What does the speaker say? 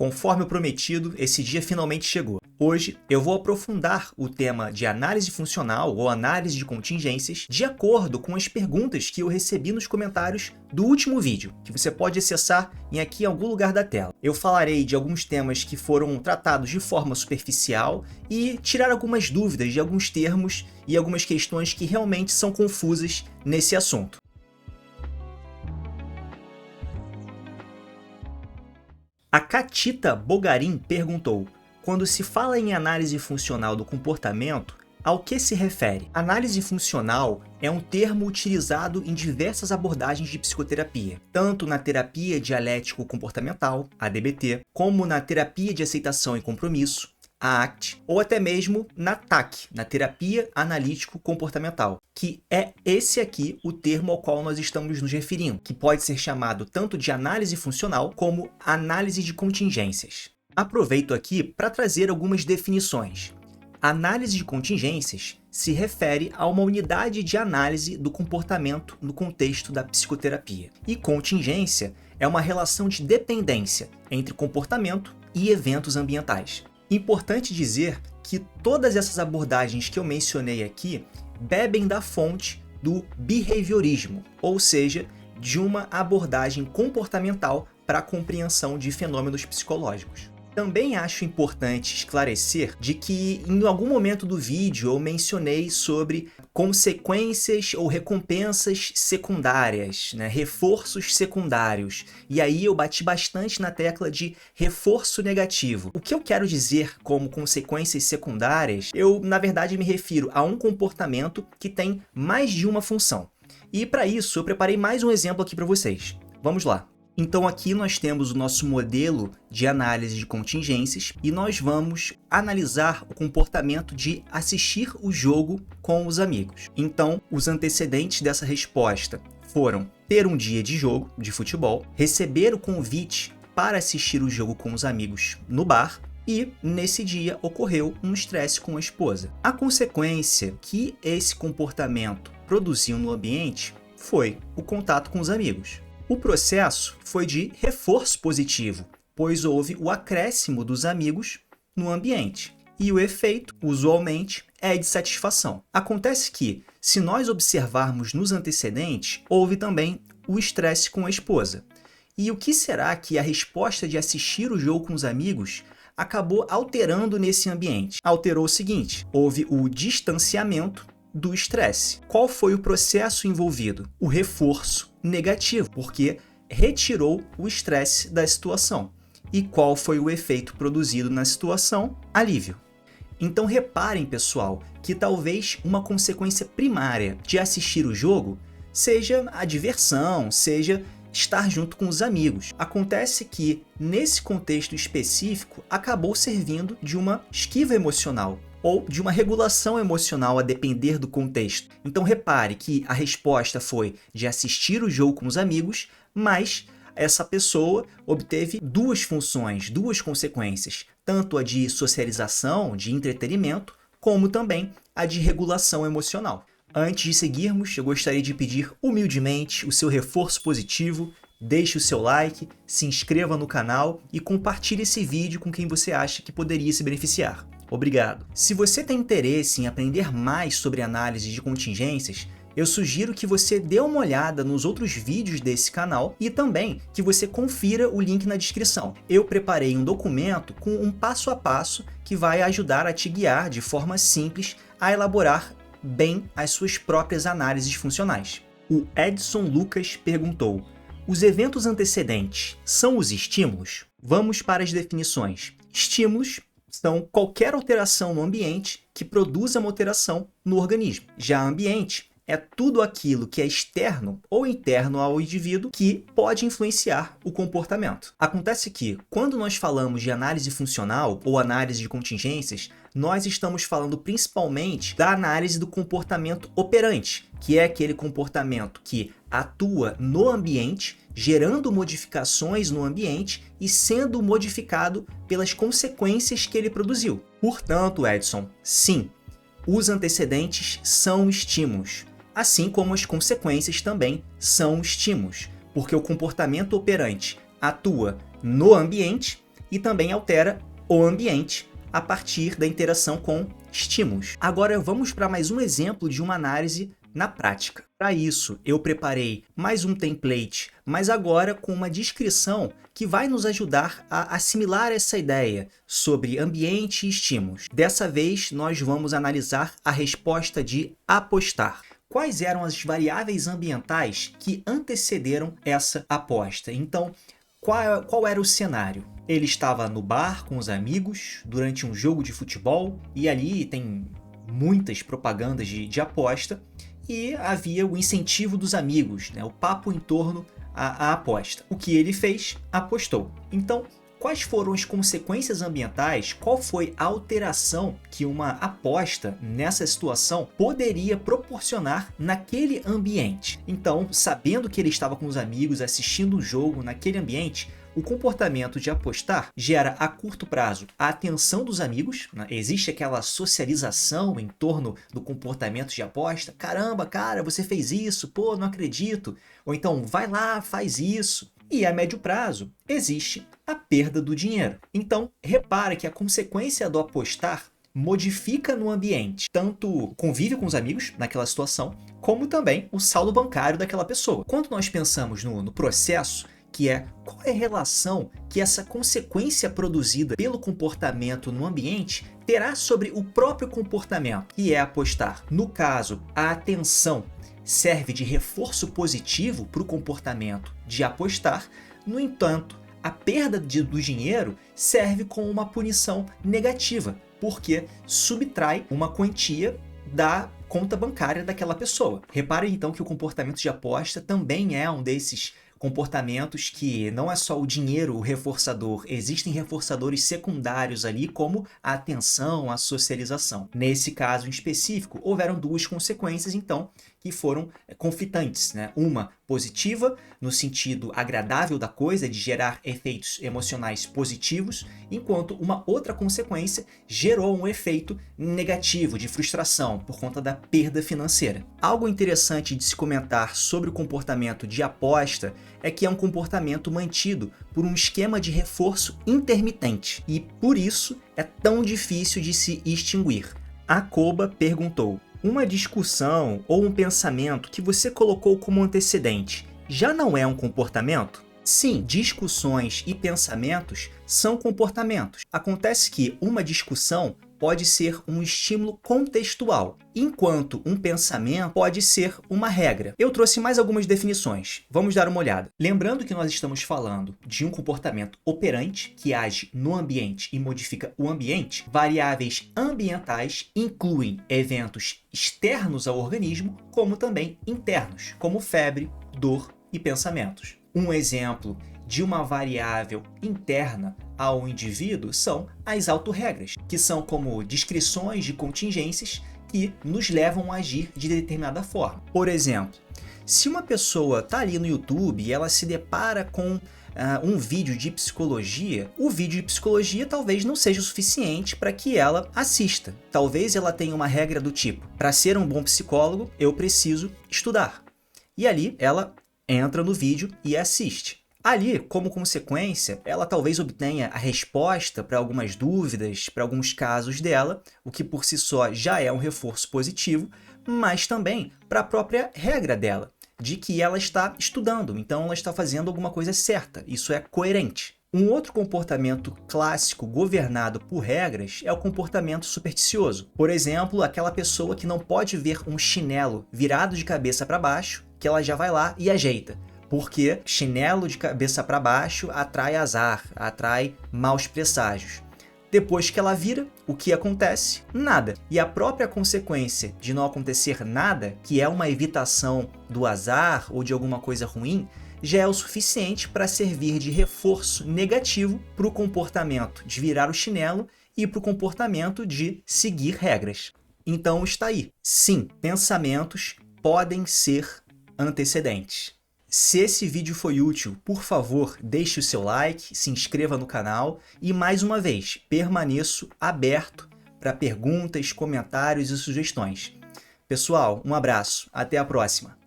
Conforme o prometido, esse dia finalmente chegou. Hoje eu vou aprofundar o tema de análise funcional ou análise de contingências de acordo com as perguntas que eu recebi nos comentários do último vídeo, que você pode acessar aqui em algum lugar da tela. Eu falarei de alguns temas que foram tratados de forma superficial e tirar algumas dúvidas de alguns termos e algumas questões que realmente são confusas nesse assunto. A Catita Bogarim perguntou: quando se fala em análise funcional do comportamento, ao que se refere? Análise funcional é um termo utilizado em diversas abordagens de psicoterapia, tanto na terapia dialético-comportamental, ADBT, como na terapia de aceitação e compromisso, a ACT, ou até mesmo na TAC, na terapia analítico-comportamental, que é esse aqui o termo ao qual nós estamos nos referindo, que pode ser chamado tanto de análise funcional como análise de contingências. Aproveito aqui para trazer algumas definições. Análise de contingências se refere a uma unidade de análise do comportamento no contexto da psicoterapia. E contingência é uma relação de dependência entre comportamento e eventos ambientais. Importante dizer que todas essas abordagens que eu mencionei aqui bebem da fonte do behaviorismo, ou seja, de uma abordagem comportamental para a compreensão de fenômenos psicológicos. Também acho importante esclarecer de que em algum momento do vídeo eu mencionei sobre consequências ou recompensas secundárias, reforços secundários. E aí eu bati bastante na tecla de reforço negativo. O que eu quero dizer como consequências secundárias, eu na verdade me refiro a um comportamento que tem mais de uma função. E para isso eu preparei mais um exemplo aqui para vocês. Vamos lá. Então aqui nós temos o nosso modelo de análise de contingências e nós vamos analisar o comportamento de assistir o jogo com os amigos. Então, os antecedentes dessa resposta foram ter um dia de jogo de futebol, receber o convite para assistir o jogo com os amigos no bar e, nesse dia, ocorreu um estresse com a esposa. A consequência que esse comportamento produziu no ambiente foi o contato com os amigos. O processo foi de reforço positivo, pois houve o acréscimo dos amigos no ambiente. E o efeito, usualmente, é de satisfação. Acontece que, se nós observarmos nos antecedentes, houve também o estresse com a esposa. E o que será que a resposta de assistir o jogo com os amigos acabou alterando nesse ambiente? Alterou o seguinte: houve o distanciamento do estresse. Qual foi o processo envolvido? O reforço negativo, porque retirou o estresse da situação. E qual foi o efeito produzido na situação? Alívio. Então reparem, pessoal, que talvez uma consequência primária de assistir o jogo seja a diversão, seja estar junto com os amigos. Acontece que, nesse contexto específico, acabou servindo de uma esquiva emocional, ou de uma regulação emocional a depender do contexto. Então repare que a resposta foi de assistir o jogo com os amigos, mas essa pessoa obteve duas funções, duas consequências, tanto a de socialização, de entretenimento, como também a de regulação emocional. Antes de seguirmos, eu gostaria de pedir humildemente o seu reforço positivo. Deixe o seu like, se inscreva no canal e compartilhe esse vídeo com quem você acha que poderia se beneficiar. Obrigado! Se você tem interesse em aprender mais sobre análise de contingências, eu sugiro que você dê uma olhada nos outros vídeos desse canal e também que você confira o link na descrição. Eu preparei um documento com um passo a passo que vai ajudar a te guiar de forma simples a elaborar bem as suas próprias análises funcionais. O Edson Lucas perguntou: os eventos antecedentes são os estímulos? Vamos para as definições. Estímulos são qualquer alteração no ambiente que produza uma alteração no organismo. Já ambiente é tudo aquilo que é externo ou interno ao indivíduo que pode influenciar o comportamento. Acontece que, quando nós falamos de análise funcional ou análise de contingências, nós estamos falando principalmente da análise do comportamento operante, que é aquele comportamento que atua no ambiente, gerando modificações no ambiente e sendo modificado pelas consequências que ele produziu. Portanto, Edson, sim, os antecedentes são estímulos, assim como as consequências também são estímulos, porque o comportamento operante atua no ambiente e também altera o ambiente a partir da interação com estímulos. Agora vamos para mais um exemplo de uma análise na prática. Para isso, eu preparei mais um template, mas agora com uma descrição que vai nos ajudar a assimilar essa ideia sobre ambiente e estímulos. Dessa vez, nós vamos analisar a resposta de apostar. Quais eram as variáveis ambientais que antecederam essa aposta? Então, qual era o cenário? Ele estava no bar com os amigos durante um jogo de futebol e ali tem muitas propagandas de aposta e havia o incentivo dos amigos, né? O papo em torno à aposta. O que ele fez? Apostou. Então, quais foram as consequências ambientais? Qual foi a alteração que uma aposta nessa situação poderia proporcionar naquele ambiente? Então, sabendo que ele estava com os amigos assistindo o jogo naquele ambiente, o comportamento de apostar gera a curto prazo a atenção dos amigos, né? Existe aquela socialização em torno do comportamento de aposta. Caramba, cara, você fez isso, pô, não acredito. Ou então, vai lá, faz isso. E a médio prazo, existe a perda do dinheiro. Então, repara que a consequência do apostar modifica no ambiente tanto o convívio com os amigos naquela situação, como também o saldo bancário daquela pessoa. Quando nós pensamos no processo, que é qual é a relação que essa consequência produzida pelo comportamento no ambiente terá sobre o próprio comportamento, que é apostar. No caso, a atenção serve de reforço positivo para o comportamento de apostar, no entanto, a perda do dinheiro serve como uma punição negativa, porque subtrai uma quantia da conta bancária daquela pessoa. Reparem então que o comportamento de aposta também é um desses comportamentos que não é só o dinheiro o reforçador, existem reforçadores secundários ali, como a atenção, a socialização. Nesse caso em específico, houveram duas consequências, então, que foram conflitantes, né? Uma positiva, no sentido agradável da coisa, de gerar efeitos emocionais positivos, enquanto uma outra consequência gerou um efeito negativo, de frustração, por conta da perda financeira. Algo interessante de se comentar sobre o comportamento de aposta é que é um comportamento mantido por um esquema de reforço intermitente, e por isso é tão difícil de se extinguir. A Koba perguntou: uma discussão ou um pensamento que você colocou como antecedente já não é um comportamento? Sim, discussões e pensamentos são comportamentos. Acontece que uma discussão pode ser um estímulo contextual, enquanto um pensamento pode ser uma regra. Eu trouxe mais algumas definições. Vamos dar uma olhada. Lembrando que nós estamos falando de um comportamento operante que age no ambiente e modifica o ambiente, variáveis ambientais incluem eventos externos ao organismo, como também internos, como febre, dor e pensamentos. Um exemplo de uma variável interna ao indivíduo são as autorregras, que são como descrições de contingências que nos levam a agir de determinada forma. Por exemplo, se uma pessoa está ali no YouTube e ela se depara com um vídeo de psicologia, o vídeo de psicologia talvez não seja o suficiente para que ela assista. Talvez ela tenha uma regra do tipo: para ser um bom psicólogo, eu preciso estudar. E ali ela entra no vídeo e assiste. Ali, como consequência, ela talvez obtenha a resposta para algumas dúvidas, para alguns casos dela, o que por si só já é um reforço positivo, mas também para a própria regra dela, de que ela está estudando, então ela está fazendo alguma coisa certa, isso é coerente. Um outro comportamento clássico governado por regras é o comportamento supersticioso. Por exemplo, aquela pessoa que não pode ver um chinelo virado de cabeça para baixo, que ela já vai lá e ajeita. Porque chinelo de cabeça para baixo atrai azar, atrai maus presságios. Depois que ela vira, o que acontece? Nada. E a própria consequência de não acontecer nada, que é uma evitação do azar ou de alguma coisa ruim, já é o suficiente para servir de reforço negativo para o comportamento de virar o chinelo e para o comportamento de seguir regras. Então está aí. Sim, pensamentos podem ser antecedentes. Se esse vídeo foi útil, por favor, deixe o seu like, se inscreva no canal e, mais uma vez, permaneço aberto para perguntas, comentários e sugestões. Pessoal, um abraço, até a próxima!